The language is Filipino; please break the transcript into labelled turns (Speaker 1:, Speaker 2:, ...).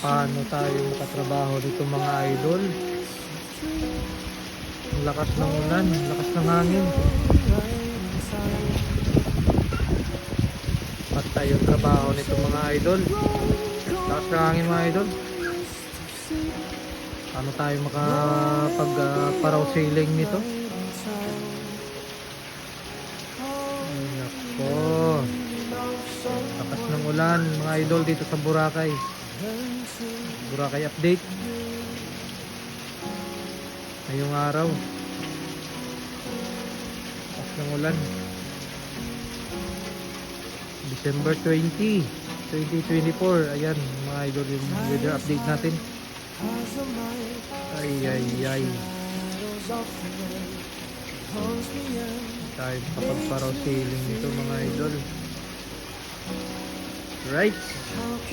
Speaker 1: Paano tayo makatrabaho dito mga idol? Ang lakas ng ulan, lakas ng hangin. Patay yung trabaho nito mga idol. Lakas ng hangin mga idol. Paano tayo makapag paraw sailing nito? Ay nako, lakas ng ulan mga idol dito sa Boracay. Boracay update ngayong araw. Lakas ng ulan. December 20, 2024. Ayan mga idol yung weather update natin. Ay ay ay, tayo kapag paraw sailing nito mga idol. Right.